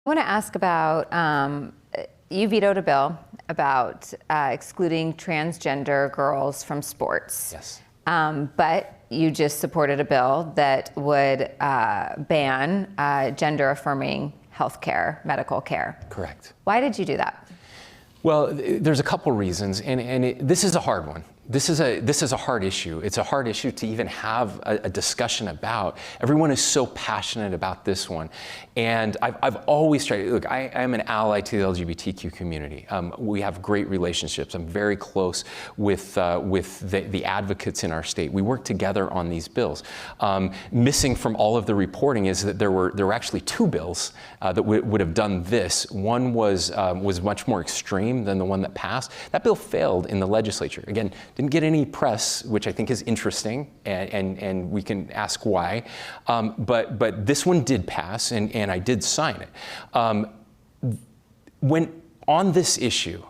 I want to ask about, you vetoed a bill about excluding transgender girls from sports. Yes. But you just supported a bill that would ban gender-affirming healthcare, medical care. Correct. Why did you do that? Well, there's a couple reasons, and this is a hard one. This is a hard issue. It's a hard issue to even have a discussion about. Everyone is so passionate about this one, and I've always tried. Look, I am an ally to the LGBTQ community. We have great relationships. I'm very close with the advocates in our state. We work together on these bills. Missing from all of the reporting is that there were actually two bills that would have done this. One was much more extreme than the one that passed. That bill failed in the legislature. Again, didn't get any press, which I think is interesting, and we can ask why. But this one did pass, and I did sign it. When on this issue,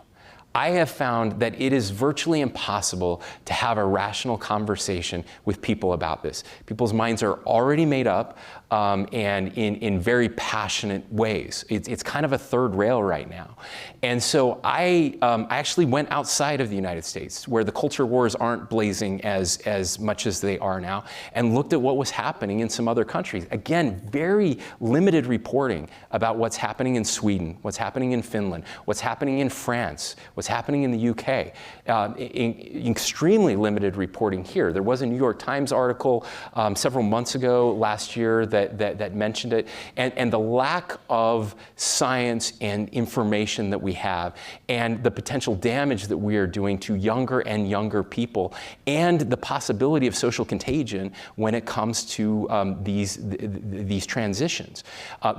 I have found that it is virtually impossible to have a rational conversation with people about this. People's minds are already made up, and in very passionate ways. It's kind of a third rail right now. And so I actually went outside of the United States, where the culture wars aren't blazing as much as they are now, and looked at what was happening in some other countries. Again, very limited reporting about what's happening in Sweden, what's happening in Finland, what's happening in France, what's happening in the UK. Extremely limited reporting here. There was a New York Times article several months ago, last year, that mentioned it, and the lack of science and information that we have, and the potential damage that we are doing to younger and younger people, and the possibility of social contagion when it comes to these transitions.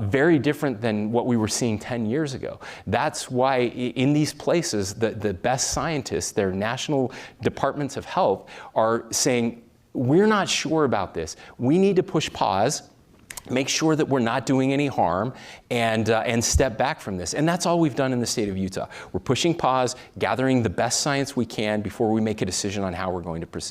Very different than what we were seeing 10 years ago. That's why in these places, the best scientists, their national departments of health, are saying, we're not sure about this. We need to push pause, make sure that we're not doing any harm, and step back from this. And that's all we've done in the state of Utah. We're pushing pause, gathering the best science we can before we make a decision on how we're going to proceed.